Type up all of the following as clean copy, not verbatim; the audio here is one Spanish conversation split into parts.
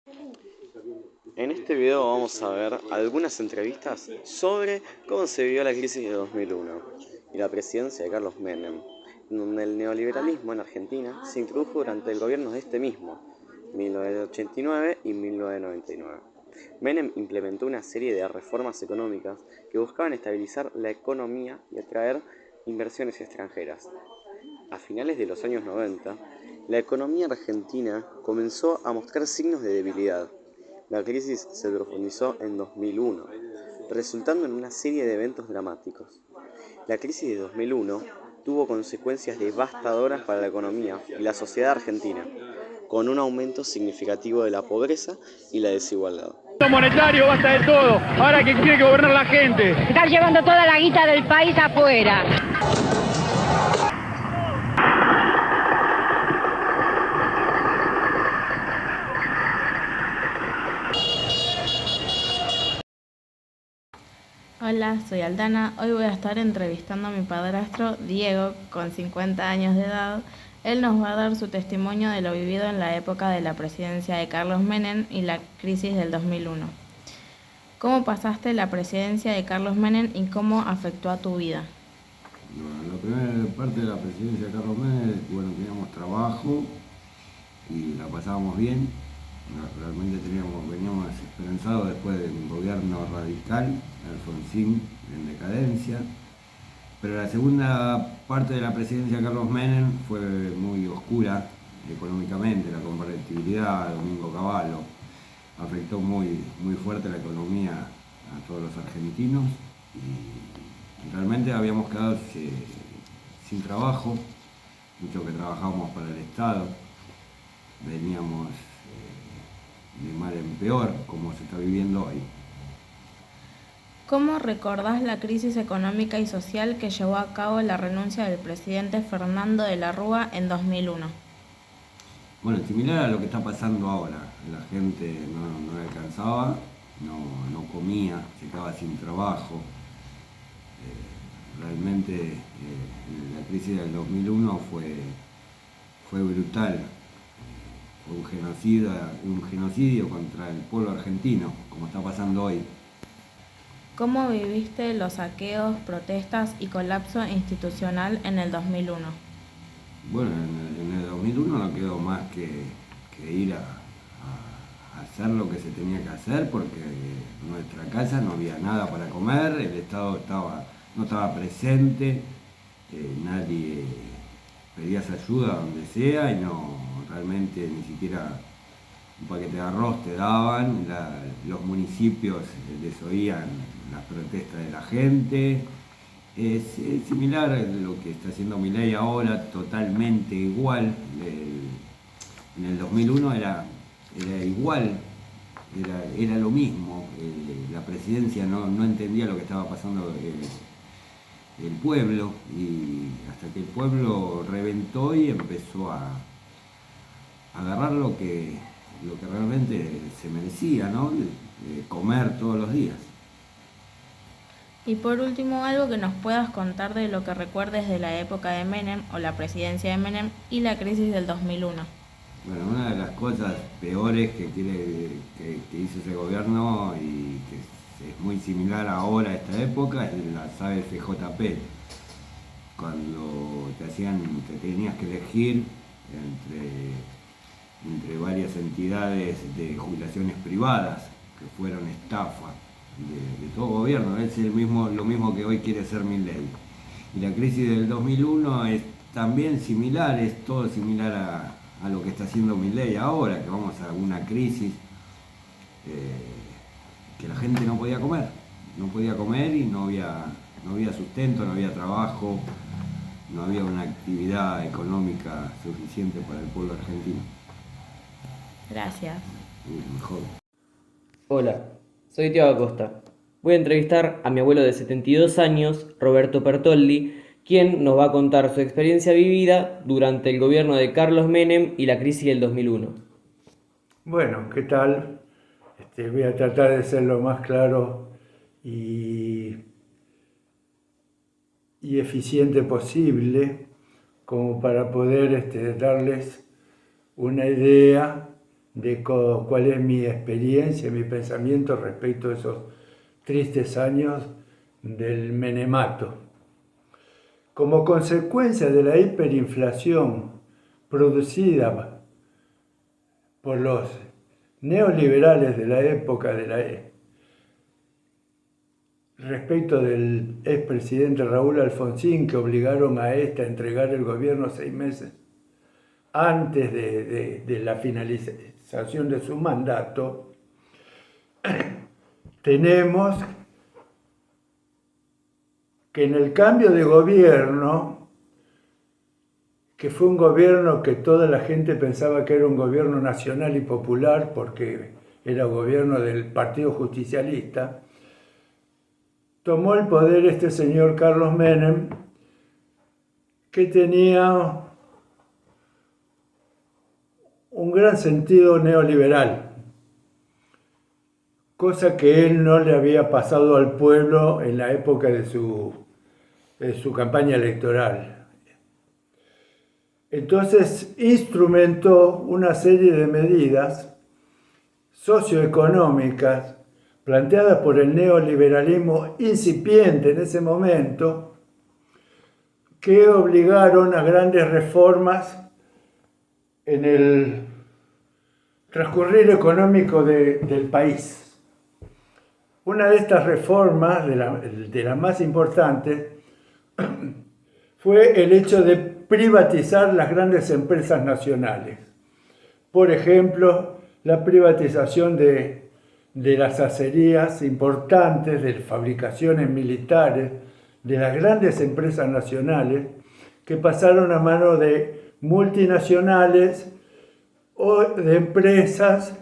En este video vamos a ver algunas entrevistas sobre cómo se vivió la crisis de 2001 y la presidencia de Carlos Menem, en donde el neoliberalismo en Argentina se introdujo durante el gobierno de este mismo, 1989 y 1999. Menem implementó una serie de reformas económicas que buscaban estabilizar la economía y atraer inversiones extranjeras. A finales de los años 90, la economía argentina comenzó a mostrar signos de debilidad. La crisis se profundizó en 2001, resultando en una serie de eventos dramáticos. La crisis de 2001 tuvo consecuencias devastadoras para la economía y la sociedad argentina, con un aumento significativo de la pobreza y la desigualdad. Monetario, basta de todo. Ahora que tiene que gobernar la gente. Están llevando toda la guita del país afuera. Hola, soy Aldana. Hoy voy a estar entrevistando a mi padrastro, Diego, con 50 años de edad. Él nos va a dar su testimonio de lo vivido en la época de la presidencia de Carlos Menem y la crisis del 2001. ¿Cómo pasaste la presidencia de Carlos Menem y cómo afectó a tu vida? Bueno, la primera parte de la presidencia de Carlos Menem, bueno, teníamos trabajo y la pasábamos bien. Realmente veníamos esperanzados después de un gobierno radical, Alfonsín en decadencia. Pero la segunda parte de la presidencia de Carlos Menem fue muy oscura económicamente, la convertibilidad, Domingo Cavallo, afectó muy fuerte la economía a todos los argentinos y realmente habíamos quedado sin trabajo, muchos que trabajábamos para el Estado, veníamos de mal en peor, como se está viviendo hoy. ¿Cómo recordás la crisis económica y social que llevó a cabo la renuncia del presidente Fernando de la Rúa en 2001? Bueno, similar a lo que está pasando ahora. La gente no alcanzaba, no comía, se quedaba sin trabajo. Realmente la crisis del 2001 fue brutal. Fue un genocidio contra el pueblo argentino, como está pasando hoy. ¿Cómo viviste los saqueos, protestas y colapso institucional en el 2001? Bueno, en el 2001 no quedó más que ir a hacer lo que se tenía que hacer, porque en nuestra casa no había nada para comer, el Estado no estaba presente, nadie pedía ayuda donde sea y realmente ni siquiera un paquete de arroz te daban, los municipios desoían las protestas de la gente. Es similar a lo que está haciendo Milei ahora, totalmente igual. En el 2001 era igual, era lo mismo. La presidencia no entendía lo que estaba pasando el pueblo, y hasta que el pueblo reventó y empezó a agarrar lo que realmente se merecía, ¿no? Comer todos los días. Y por último, algo que nos puedas contar de lo que recuerdes de la época de Menem o la presidencia de Menem y la crisis del 2001. Bueno, una de las cosas peores que hizo ese gobierno y que es muy similar ahora a esta época es las AFJP. Cuando te tenías que elegir entre varias entidades de jubilaciones privadas que fueron estafa de todo gobierno, es lo mismo que hoy quiere hacer Milei. Y la crisis del 2001 es también similar, es todo similar a lo que está haciendo Milei ahora, que vamos a una crisis que la gente no podía comer y no había sustento, no había trabajo, no había una actividad económica suficiente para el pueblo argentino. Gracias. Mejor. Hola, soy Tiago Acosta. Voy a entrevistar a mi abuelo de 72 años, Roberto Pertoldi, quien nos va a contar su experiencia vivida durante el gobierno de Carlos Menem y la crisis del 2001. Bueno, ¿qué tal? Voy a tratar de ser lo más claro y eficiente posible, como para poder darles una idea de cuál es mi experiencia, mi pensamiento respecto a esos tristes años del menemato. Como consecuencia de la hiperinflación producida por los neoliberales de la época respecto del expresidente Raúl Alfonsín, que obligaron a esta a entregar el gobierno 6 meses antes de la finalización de su mandato, tenemos que en el cambio de gobierno, que fue un gobierno que toda la gente pensaba que era un gobierno nacional y popular porque era gobierno del Partido Justicialista, tomó el poder este señor Carlos Menem, que tenía un gran sentido neoliberal, cosa que él no le había pasado al pueblo en la época de su campaña electoral. Entonces instrumentó una serie de medidas socioeconómicas planteadas por el neoliberalismo incipiente en ese momento, que obligaron a grandes reformas en el transcurrir económico del país. Una de estas reformas, de las más importantes, fue el hecho de privatizar las grandes empresas nacionales. Por ejemplo, la privatización de las acerías importantes, de fabricaciones militares, de las grandes empresas nacionales, que pasaron a manos de multinacionales o de empresas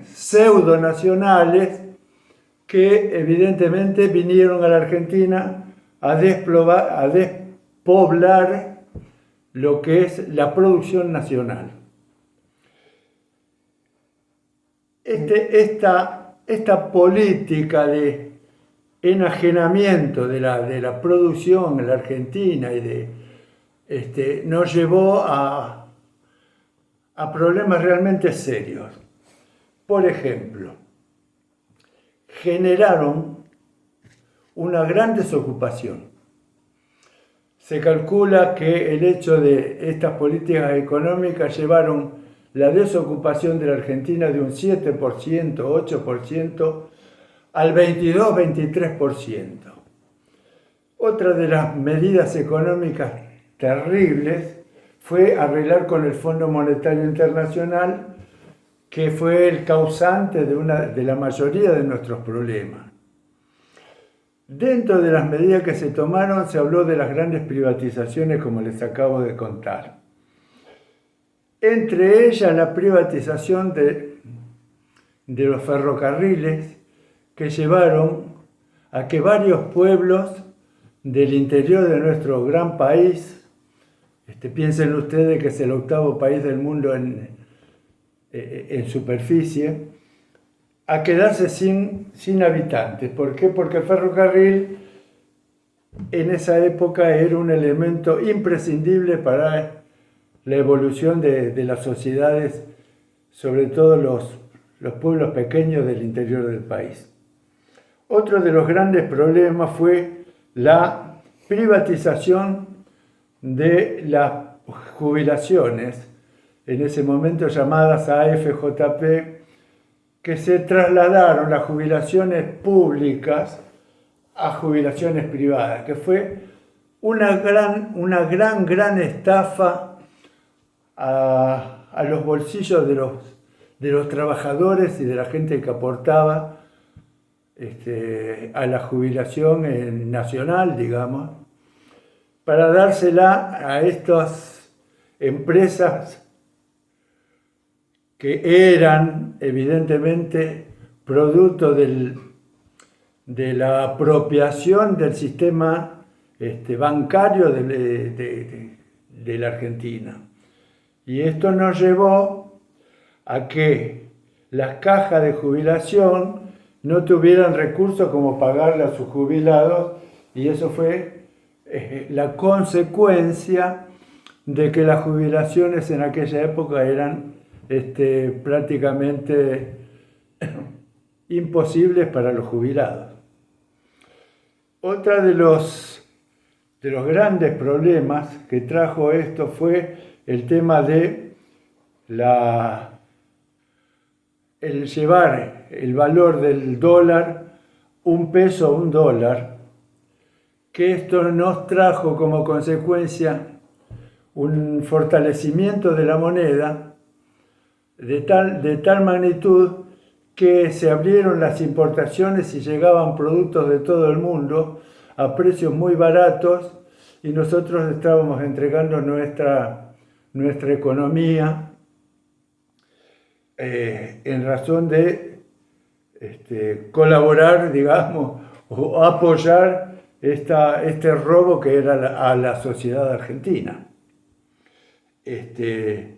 pseudonacionales que evidentemente vinieron a la Argentina a despoblar lo que es la producción nacional. Esta política de enajenamiento de la producción en la Argentina y nos llevó a problemas realmente serios. Por ejemplo, generaron una gran desocupación. Se calcula que el hecho de estas políticas económicas llevaron la desocupación de la Argentina de un 7%, 8%, al 22-23%. Otra de las medidas económicas terribles fue arreglar con el Fondo Monetario Internacional, que fue el causante de la mayoría de nuestros problemas. Dentro de las medidas que se tomaron se habló de las grandes privatizaciones, como les acabo de contar. Entre ellas la privatización de los ferrocarriles, que llevaron a que varios pueblos del interior de nuestro gran país, piensen ustedes que es el 8º país del mundo en superficie, a quedarse sin habitantes. ¿Por qué? Porque el ferrocarril en esa época era un elemento imprescindible para la evolución de las sociedades, sobre todo los pueblos pequeños del interior del país. Otro de los grandes problemas fue la privatización de las jubilaciones, en ese momento llamadas AFJP, que se trasladaron las jubilaciones públicas a jubilaciones privadas, que fue una gran estafa a los bolsillos de los trabajadores y de la gente que aportaba a la jubilación nacional, digamos, para dársela a estas empresas que eran evidentemente producto de la apropiación del sistema bancario de la Argentina. Y esto nos llevó a que las cajas de jubilación no tuvieran recursos como pagarle a sus jubilados, y eso fue la consecuencia de que las jubilaciones en aquella época eran prácticamente imposibles para los jubilados. Otro de los grandes problemas que trajo esto fue el tema de el llevar el valor del dólar, $1 a $1, que esto nos trajo como consecuencia un fortalecimiento de la moneda de tal magnitud que se abrieron las importaciones y llegaban productos de todo el mundo a precios muy baratos y nosotros estábamos entregando nuestra economía en razón de colaborar, digamos, o apoyar este robo que era a la sociedad argentina. Este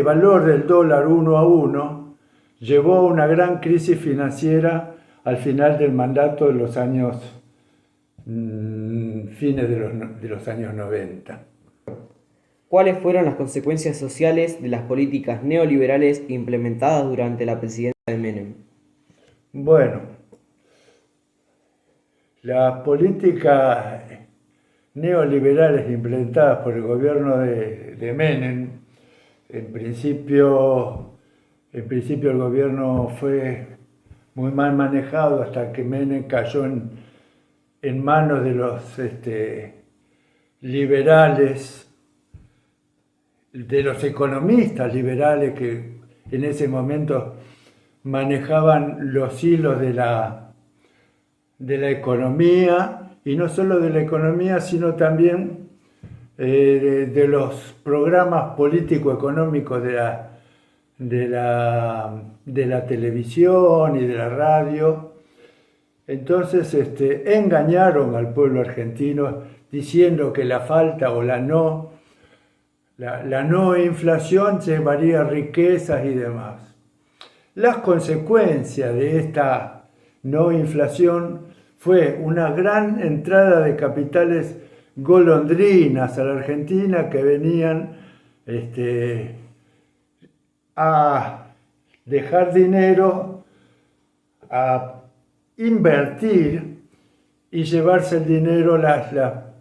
valor del dólar 1 a 1 llevó a una gran crisis financiera al final del mandato de los años, fines de los años 90. ¿Cuáles fueron las consecuencias sociales de las políticas neoliberales implementadas durante la presidencia de Menem? Bueno, las políticas neoliberales implementadas por el gobierno de Menem, en principio el gobierno fue muy mal manejado hasta que Menem cayó en manos de los liberales, de los economistas liberales que en ese momento manejaban los hilos de la economía, y no solo de la economía, sino también de los programas político-económicos de la televisión y de la radio. Entonces engañaron al pueblo argentino diciendo que la falta o la no inflación llevaría riquezas y demás. Las consecuencias de esta no inflación fue una gran entrada de capitales golondrinas a la Argentina que venían a dejar dinero, a invertir y llevarse el dinero, las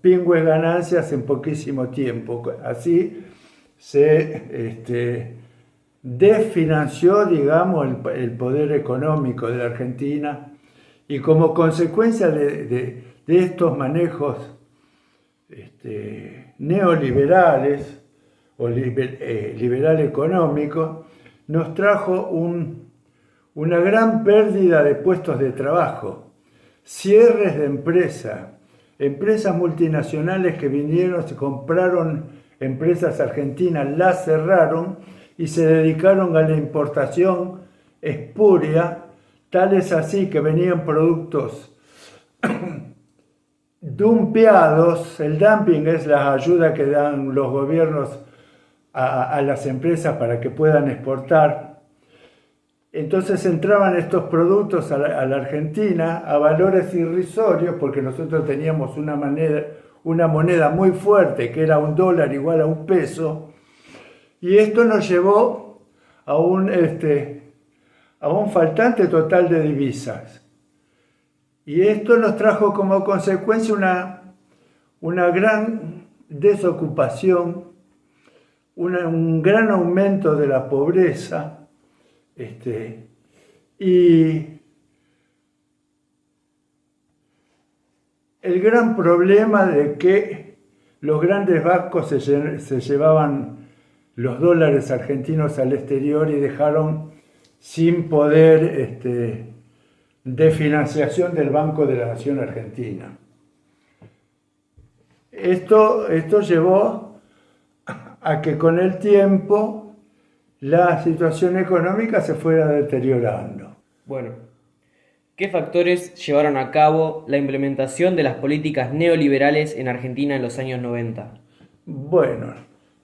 pingües ganancias en poquísimo tiempo. Así se desfinanció, digamos, el poder económico de la Argentina, y como consecuencia de estos manejos neoliberales o liberal económico, nos trajo una gran pérdida de puestos de trabajo, cierres de empresas multinacionales que vinieron, se compraron empresas argentinas, las cerraron y se dedicaron a la importación espuria, tal es así que venían productos dumpeados. El dumping es la ayuda que dan los gobiernos a las empresas para que puedan exportar. Entonces entraban estos productos a la Argentina a valores irrisorios, porque nosotros teníamos una moneda muy fuerte, que era $1 igual a $1, y esto nos llevó a un faltante total de divisas. Y esto nos trajo como consecuencia una gran desocupación, un gran aumento de la pobreza, y el gran problema de que los grandes bancos se llevaban los dólares argentinos al exterior y dejaron sin poder de financiación del Banco de la Nación Argentina. Esto llevó a que con el tiempo la situación económica se fuera deteriorando. Bueno, ¿qué factores llevaron a cabo la implementación de las políticas neoliberales en Argentina en los años 90? Bueno,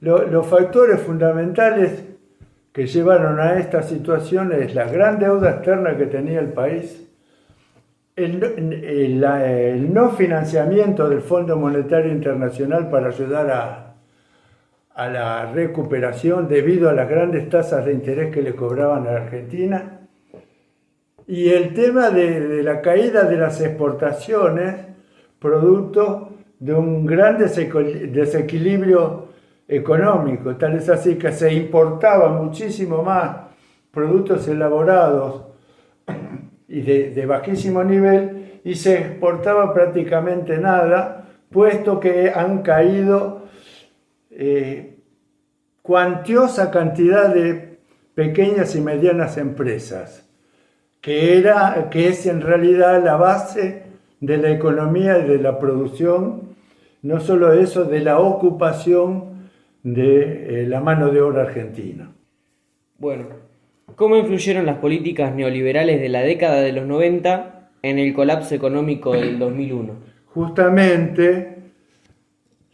los factores fundamentales que llevaron a esta situación es la gran deuda externa que tenía el país, el no financiamiento del Fondo Monetario Internacional para ayudar a la recuperación debido a las grandes tasas de interés que le cobraban a la Argentina. Y el tema de la caída de las exportaciones, producto de un gran desequilibrio económico. Tal es así que se importaba muchísimo más productos elaborados y de bajísimo nivel y se exportaba prácticamente nada, puesto que han caído cuantiosa cantidad de pequeñas y medianas empresas, que es en realidad la base de la economía y de la producción, no solo eso, de la ocupación de la mano de obra argentina. Bueno, ¿cómo influyeron las políticas neoliberales de la década de los 90 en el colapso económico del 2001? Justamente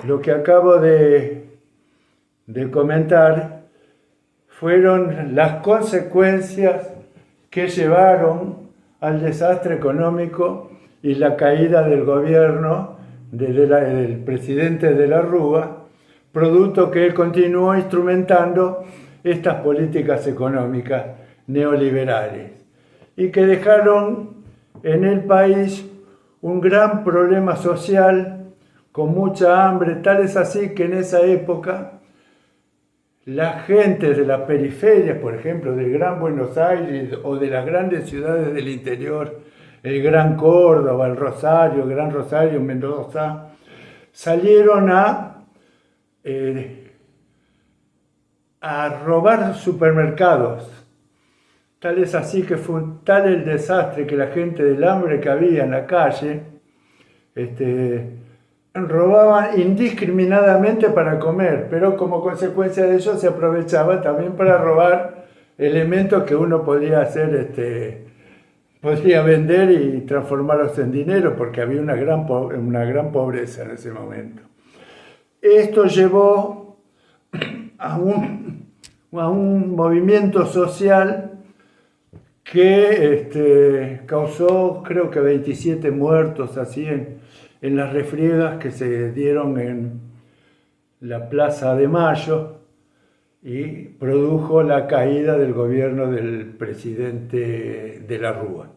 lo que acabo de comentar fueron las consecuencias que llevaron al desastre económico y la caída del gobierno del presidente de la Rúa, producto que él continuó instrumentando estas políticas económicas neoliberales y que dejaron en el país un gran problema social con mucha hambre, tal es así que en esa época la gente de las periferias, por ejemplo, del Gran Buenos Aires o de las grandes ciudades del interior, el Gran Córdoba, el Rosario, el Gran Rosario, Mendoza, salieron a robar supermercados. Tal es así que fue tal el desastre que la gente del hambre que había en la calle robaban indiscriminadamente para comer, pero como consecuencia de ello se aprovechaba también para robar elementos que uno podía hacer, podía vender y transformarlos en dinero, porque había una gran pobreza en ese momento. Esto llevó a un movimiento social que causó, creo que 27 muertos, así en las refriegas que se dieron en la Plaza de Mayo y produjo la caída del gobierno del presidente de la Rúa.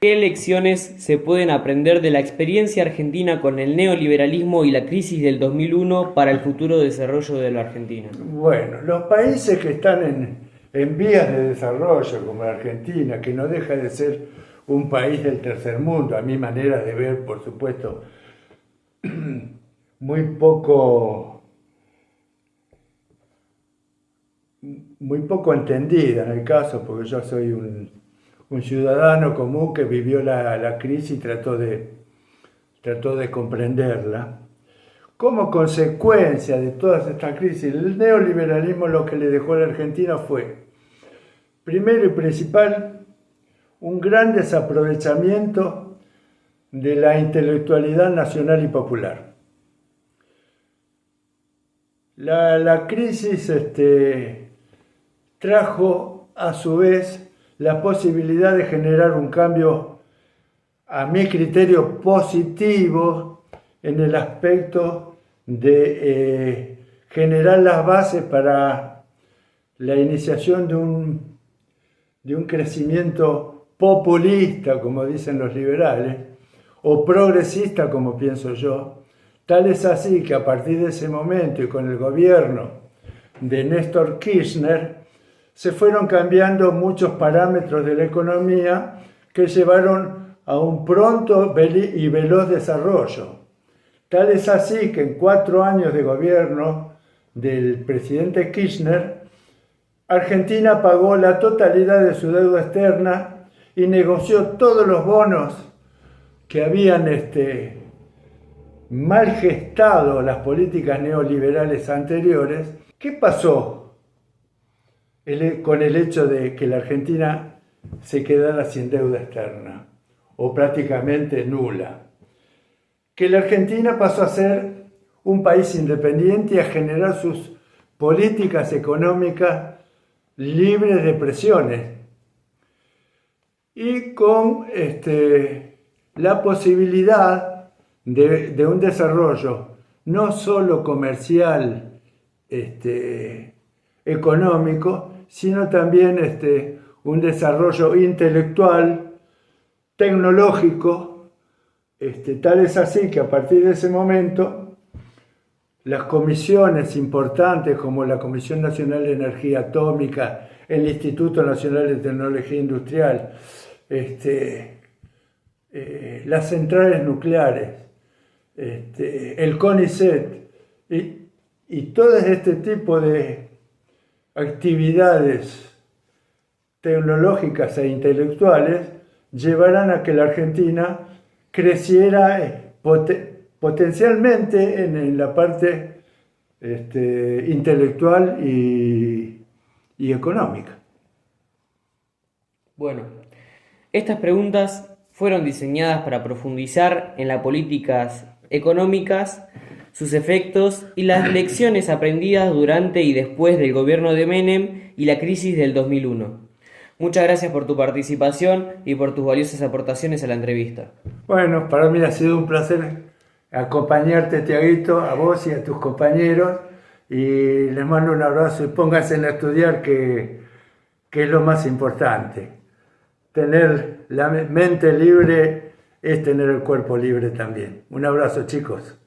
¿Qué lecciones se pueden aprender de la experiencia argentina con el neoliberalismo y la crisis del 2001 para el futuro desarrollo de la Argentina? Bueno, los países que están en vías de desarrollo, como la Argentina, que no deja de ser un país del tercer mundo, a mi manera de ver, por supuesto, muy poco entendida en el caso, porque yo soy un ciudadano común que vivió la crisis y trató de comprenderla. Como consecuencia de todas estas crisis, el neoliberalismo lo que le dejó a la Argentina fue, primero y principal, un gran desaprovechamiento de la intelectualidad nacional y popular. La crisis trajo a su vez la posibilidad de generar un cambio, a mi criterio, positivo en el aspecto de generar las bases para la iniciación de un crecimiento populista, como dicen los liberales, o progresista, como pienso yo. Tal es así que a partir de ese momento y con el gobierno de Néstor Kirchner, se fueron cambiando muchos parámetros de la economía que llevaron a un pronto y veloz desarrollo. Tal es así que en 4 años de gobierno del presidente Kirchner, Argentina pagó la totalidad de su deuda externa y negoció todos los bonos que habían mal gestado las políticas neoliberales anteriores. ¿Qué pasó con el hecho de que la Argentina se quedara sin deuda externa o prácticamente nula? Que la Argentina pasó a ser un país independiente y a generar sus políticas económicas libres de presiones y con la posibilidad de un desarrollo no solo comercial económico, sino también un desarrollo intelectual, tecnológico. Tal es así que a partir de ese momento las comisiones importantes como la Comisión Nacional de Energía Atómica, el Instituto Nacional de Tecnología Industrial, las centrales nucleares, el CONICET y todo este tipo de actividades tecnológicas e intelectuales llevarán a que la Argentina creciera potencialmente en la parte intelectual y económica. Bueno, estas preguntas fueron diseñadas para profundizar en las políticas económicas, sus efectos y las lecciones aprendidas durante y después del gobierno de Menem y la crisis del 2001. Muchas gracias por tu participación y por tus valiosas aportaciones a la entrevista. Bueno, para mí ha sido un placer acompañarte, Tiaguito, a vos y a tus compañeros, y les mando un abrazo y pónganse a estudiar, que es lo más importante. Tener la mente libre es tener el cuerpo libre también. Un abrazo, chicos.